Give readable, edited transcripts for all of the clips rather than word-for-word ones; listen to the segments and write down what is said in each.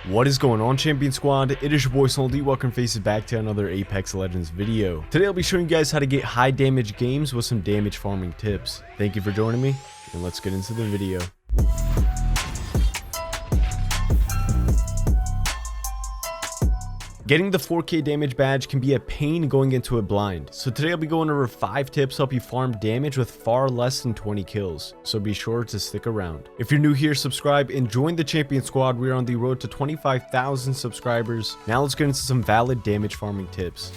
What is going on, Champion Squad? It is your boy Sultan. Welcome faces back to another Apex Legends video. Today I'll be showing you guys how to get high damage games with some damage farming tips. Thank you for joining me, and let's get into the video. Getting the 4K damage badge can be a pain going into it blind, so today I'll be going over 5 tips to help you farm damage with far less than 20 kills, so be sure to stick around. If you're new here, subscribe and join the Champion Squad. We are on the road to 25,000 subscribers. Now let's get into some valid damage farming tips.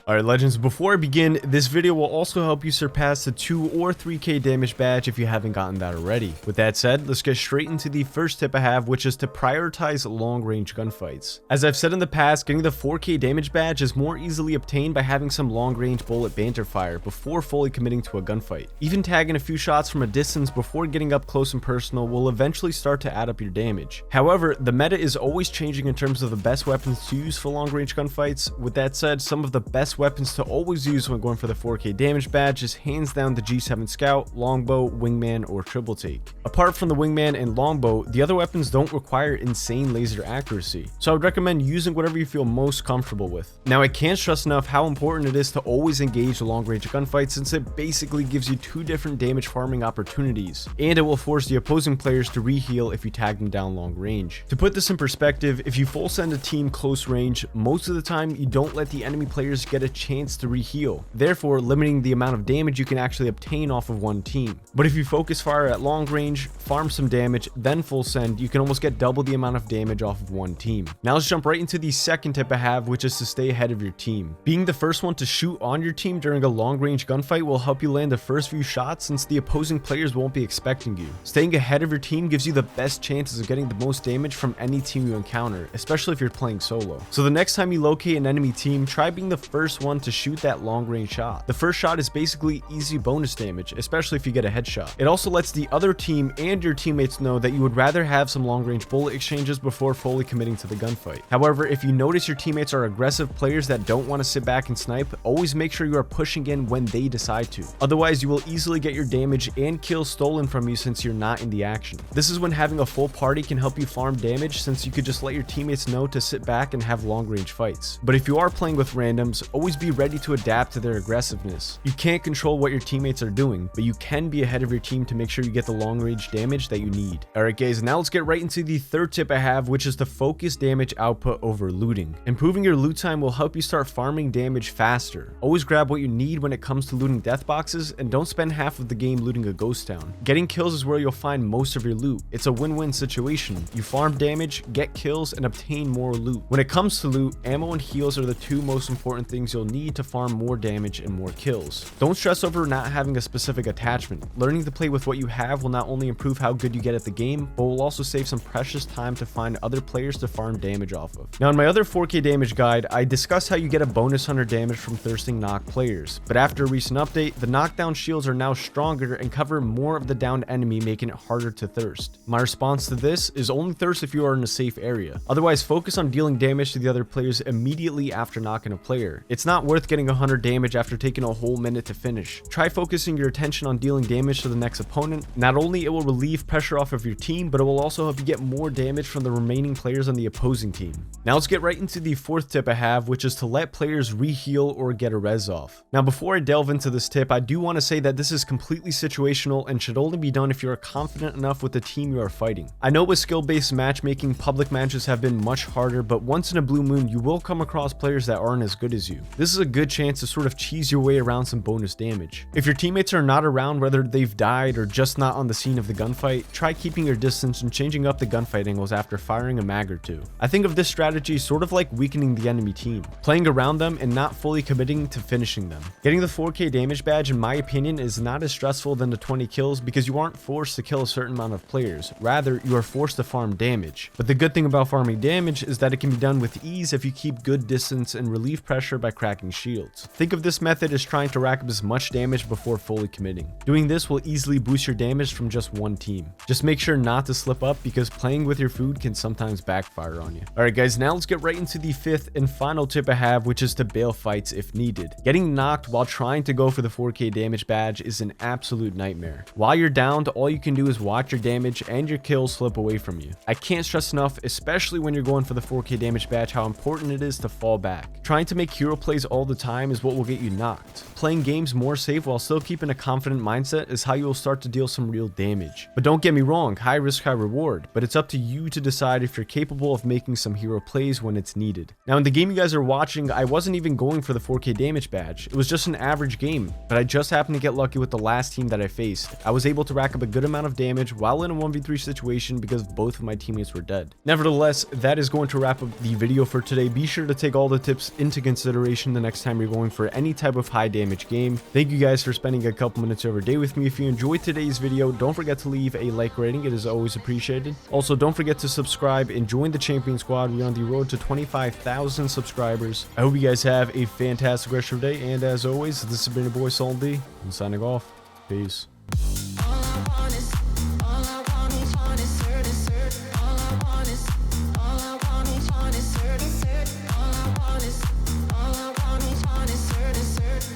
Alright legends, before I begin, this video will also help you surpass the 2 or 3k damage badge if you haven't gotten that already. With that said, let's get straight into the first tip I have, which is to prioritize long range gunfights. As I've said in the past, getting the 4k damage badge is more easily obtained by having some long range bullet banter fire before fully committing to a gunfight. Even tagging a few shots from a distance before getting up close and personal will eventually start to add up your damage. However, the meta is always changing in terms of the best weapons to use for long range gunfights. With that said, some of the best weapons to always use when going for the 4k damage badge is hands down the G7 Scout, Longbow, Wingman, or Triple Take. Apart from the Wingman and Longbow, the other weapons don't require insane laser accuracy, so I would recommend using whatever you feel most comfortable with. Now I can't stress enough how important it is to always engage the long range gunfight, since it basically gives you 2 different damage farming opportunities, and it will force the opposing players to re-heal if you tag them down long range. To put this in perspective, if you full send a team close range, most of the time you don't let the enemy players get a chance to re-heal, therefore limiting the amount of damage you can actually obtain off of one team. But if you focus fire at long range, farm some damage, then full send, you can almost get double the amount of damage off of one team. Now let's jump right into the second tip I have, which is to stay ahead of your team. Being the first one to shoot on your team during a long range gunfight will help you land the first few shots, since the opposing players won't be expecting you. Staying ahead of your team gives you the best chances of getting the most damage from any team you encounter, especially if you're playing solo. So the next time you locate an enemy team, try being the first one to shoot that long range shot. The first shot is basically easy bonus damage, especially if you get a headshot. It also lets the other team and your teammates know that you would rather have some long range bullet exchanges before fully committing to the gunfight. However, if you notice your teammates are aggressive players that don't want to sit back and snipe, always make sure you are pushing in when they decide to. Otherwise, you will easily get your damage and kills stolen from you since you're not in the action. This is when having a full party can help you farm damage, since you could just let your teammates know to sit back and have long range fights. But if you are playing with randoms, always be ready to adapt to their aggressiveness. You can't control what your teammates are doing, but you can be ahead of your team to make sure you get the long range damage that you need. Alright guys, now let's get right into the third tip I have, which is to focus damage output over looting. Improving your loot time will help you start farming damage faster. Always grab what you need when it comes to looting death boxes, and don't spend half of the game looting a ghost town. Getting kills is where you'll find most of your loot. It's a win-win situation. You farm damage, get kills, and obtain more loot. When it comes to loot, ammo and heals are the 2 most important things you'll need to farm more damage and more kills. Don't stress over not having a specific attachment. Learning to play with what you have will not only improve how good you get at the game, but will also save some precious time to find other players to farm damage off of. Now in my other 4k damage guide, I discussed how you get a bonus 100 damage from thirsting knock players, but after a recent update, the knockdown shields are now stronger and cover more of the downed enemy, making it harder to thirst. My response to this is only thirst if you are in a safe area. Otherwise, focus on dealing damage to the other players immediately after knocking a player. It's not worth getting 100 damage after taking a whole minute to finish. Try focusing your attention on dealing damage to the next opponent. Not only it will relieve pressure off of your team, but it will also help you get more damage from the remaining players on the opposing team. Now let's get right into the fourth tip I have, which is to let players re-heal or get a res off. Now before I delve into this tip, I do want to say that this is completely situational and should only be done if you are confident enough with the team you are fighting. I know with skill-based matchmaking, public matches have been much harder, but once in a blue moon, you will come across players that aren't as good as you. This is a good chance to sort of cheese your way around some bonus damage. If your teammates are not around, whether they've died or just not on the scene of the gunfight, try keeping your distance and changing up the gunfight angles after firing a mag or 2. I think of this strategy sort of like weakening the enemy team, playing around them and not fully committing to finishing them. Getting the 4k damage badge, in my opinion, is not as stressful than the 20 kills because you aren't forced to kill a certain amount of players. Rather, you are forced to farm damage. But the good thing about farming damage is that it can be done with ease if you keep good distance and relieve pressure by cracking shields. Think of this method as trying to rack up as much damage before fully committing. Doing this will easily boost your damage from just one team. Just make sure not to slip up because playing with your food can sometimes backfire on you. Alright guys, now let's get right into the fifth and final tip I have, which is to bail fights if needed. Getting knocked while trying to go for the 4K damage badge is an absolute nightmare. While you're downed, all you can do is watch your damage and your kills slip away from you. I can't stress enough, especially when you're going for the 4K damage badge, how important it is to fall back. Trying to make hero plays all the time is what will get you knocked. Playing games more safe while still keeping a confident mindset is how you will start to deal some real damage. But don't get me wrong, high risk, high reward, but it's up to you to decide if you're capable of making some hero plays when it's needed. Now in the game you guys are watching, I wasn't even going for the 4K damage badge. It was just an average game, but I just happened to get lucky with the last team that I faced. I was able to rack up a good amount of damage while in a 1v3 situation because both of my teammates were dead. Nevertheless, that is going to wrap up the video for today. Be sure to take all the tips into consideration the next time you're going for any type of high damage game. Thank you guys for spending a couple minutes every day with me. If you enjoyed today's video, don't forget to leave a like rating. It is always appreciated. Also, don't forget to subscribe and join the champion squad. We're on the road to 25,000 subscribers. I hope you guys have a fantastic rest of your day, and as always, this has been your boy Sultan. I'm signing off. Peace.